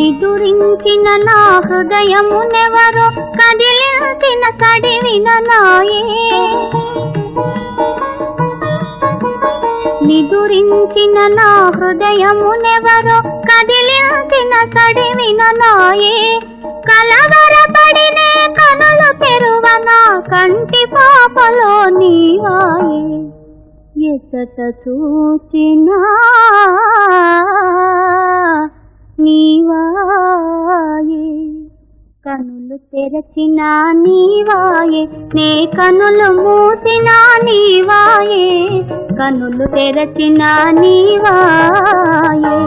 నిదురించిన నా హృదయమునెవరో కదిలించిన సడివిన నాయే నిదురించిన నా హృదయమునెవరో కదిలించిన సడివిన నాయే కలవరపడినే కనులు తెరువనా కంటి పాపలో నీవాయే ఎసట చూచినా నీవాయే కనులు తెరచినా నీవాయే నే కనులు మూసినా నీవాయే కనులు తెరచినా నీవాయే